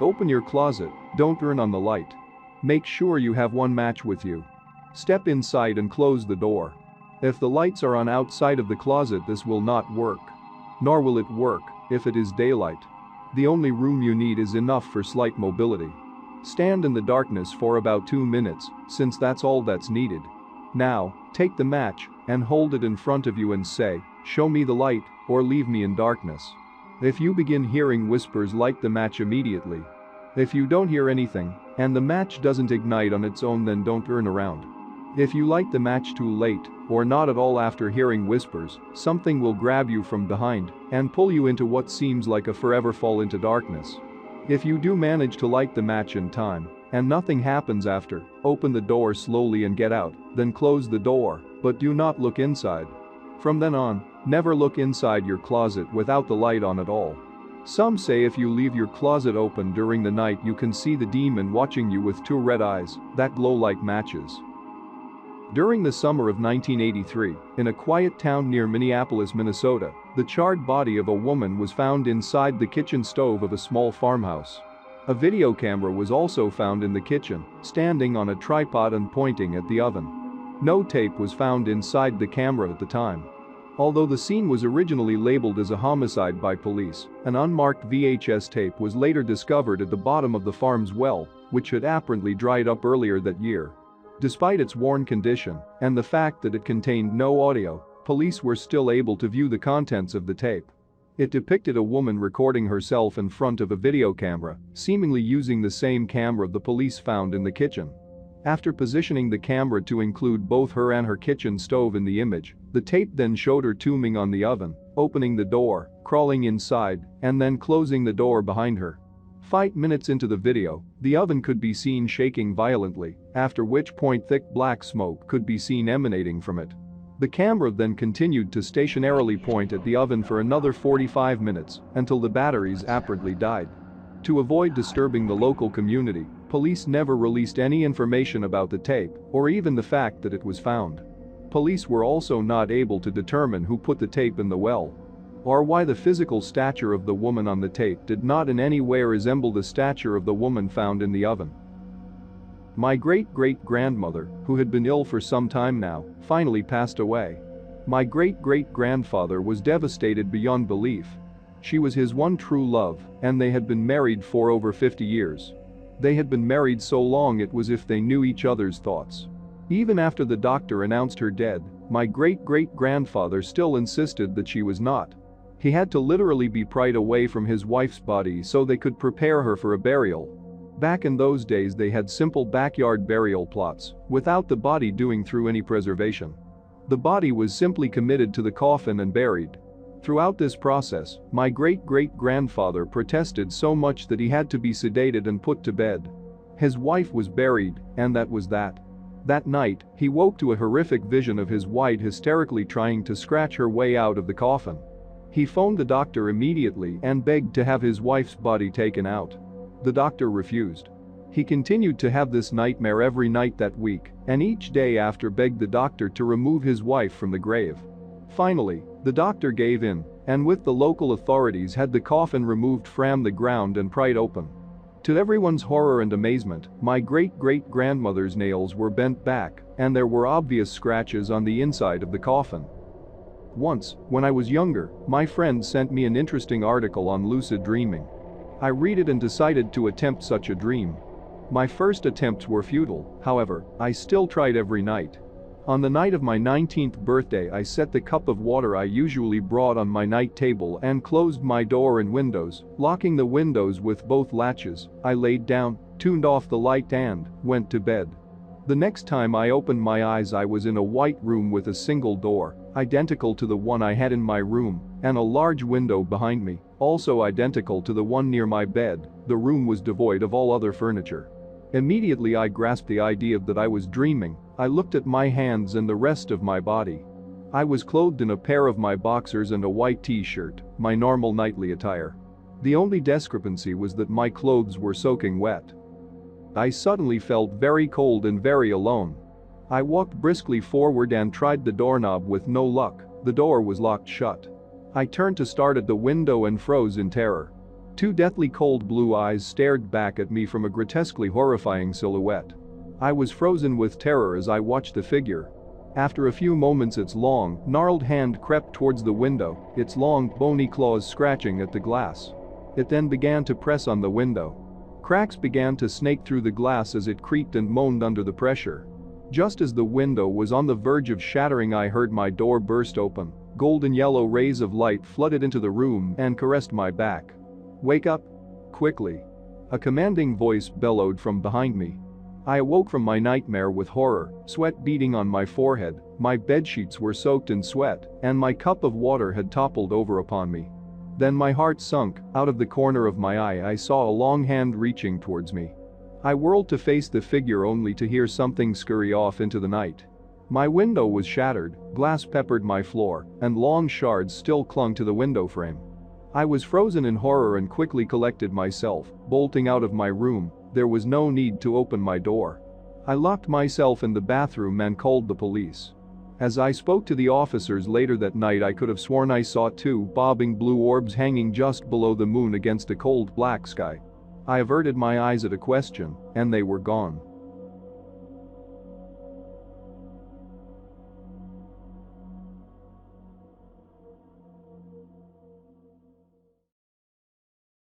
Open your closet, don't turn on the light. Make sure you have one match with you. Step inside and close the door. If the lights are on outside of the closet, this will not work. Nor will it work if it is daylight. The only room you need is enough for slight mobility. Stand in the darkness for about 2 minutes, since that's all that's needed. Now, take the match and hold it in front of you and say, "Show me the light, or leave me in darkness." If you begin hearing whispers, light the match immediately. If you don't hear anything, and the match doesn't ignite on its own, then don't turn around. If you light the match too late, or not at all after hearing whispers, something will grab you from behind and pull you into what seems like a forever fall into darkness. If you do manage to light the match in time, and nothing happens after, open the door slowly and get out, then close the door, but do not look inside. From then on, never look inside your closet without the light on at all. Some say if you leave your closet open during the night, you can see the demon watching you with 2 red eyes that glow like matches. During the summer of 1983, in a quiet town near Minneapolis, Minnesota, the charred body of a woman was found inside the kitchen stove of a small farmhouse. A video camera was also found in the kitchen, standing on a tripod and pointing at the oven. No tape was found inside the camera at the time. Although the scene was originally labeled as a homicide by police, an unmarked VHS tape was later discovered at the bottom of the farm's well, which had apparently dried up earlier that year. Despite its worn condition and the fact that it contained no audio, police were still able to view the contents of the tape. It depicted a woman recording herself in front of a video camera, seemingly using the same camera the police found in the kitchen. After positioning the camera to include both her and her kitchen stove in the image, the tape then showed her tombing on the oven, opening the door, crawling inside, and then closing the door behind her. 5 minutes into the video, the oven could be seen shaking violently, after which point thick black smoke could be seen emanating from it. The camera then continued to stationarily point at the oven for another 45 minutes until the batteries apparently died. To avoid disturbing the local community, police never released any information about the tape or even the fact that it was found. Police were also not able to determine who put the tape in the well, or why the physical stature of the woman on the tape did not in any way resemble the stature of the woman found in the oven. My great-great-grandmother, who had been ill for some time now, finally passed away. My great-great-grandfather was devastated beyond belief. She was his one true love, and they had been married for over 50 years. They had been married so long it was as if they knew each other's thoughts. Even after the doctor announced her dead, my great-great-grandfather still insisted that she was not. He had to literally be pried away from his wife's body so they could prepare her for a burial. Back in those days they had simple backyard burial plots, without the body doing through any preservation. The body was simply committed to the coffin and buried. Throughout this process, my great-great-grandfather protested so much that he had to be sedated and put to bed. His wife was buried, and that was that. That night, he woke to a horrific vision of his wife hysterically trying to scratch her way out of the coffin. He phoned the doctor immediately and begged to have his wife's body taken out. The doctor refused. He continued to have this nightmare every night that week, and each day after begged the doctor to remove his wife from the grave. Finally, the doctor gave in, and with the local authorities had the coffin removed from the ground and pried open. To everyone's horror and amazement, my great-great-grandmother's nails were bent back, and there were obvious scratches on the inside of the coffin. Once, when I was younger, my friend sent me an interesting article on lucid dreaming. I read it and decided to attempt such a dream. My first attempts were futile, however, I still tried every night. On the night of my 19th birthday, I set the cup of water I usually brought on my night table and closed my door and windows, locking the windows with both latches. I laid down, turned off the light and went to bed. The next time I opened my eyes, I was in a white room with a single door, identical to the one I had in my room, and a large window behind me, also identical to the one near my bed. The room was devoid of all other furniture. Immediately I grasped the idea that I was dreaming. I looked at my hands and the rest of my body. I was clothed in a pair of my boxers and a white t-shirt, my normal nightly attire. The only discrepancy was that my clothes were soaking wet. I suddenly felt very cold and very alone. I walked briskly forward and tried the doorknob with no luck. The door was locked shut. I turned to start at the window and froze in terror. Two deathly cold blue eyes stared back at me from a grotesquely horrifying silhouette. I was frozen with terror as I watched the figure. After a few moments, its long, gnarled hand crept towards the window, its long, bony claws scratching at the glass. It then began to press on the window. Cracks began to snake through the glass as it creaked and moaned under the pressure. Just as the window was on the verge of shattering, I heard my door burst open. Golden yellow rays of light flooded into the room and caressed my back. "Wake up! Quickly!" A commanding voice bellowed from behind me. I awoke from my nightmare with horror, sweat beading on my forehead, my bedsheets were soaked in sweat, and my cup of water had toppled over upon me. Then my heart sunk. Out of the corner of my eye I saw a long hand reaching towards me. I whirled to face the figure only to hear something scurry off into the night. My window was shattered, glass peppered my floor, and long shards still clung to the window frame. I was frozen in horror and quickly collected myself, bolting out of my room. There was no need to open my door. I locked myself in the bathroom and called the police. As I spoke to the officers later that night, I could have sworn I saw two bobbing blue orbs hanging just below the moon against a cold black sky. I averted my eyes at a question, and they were gone.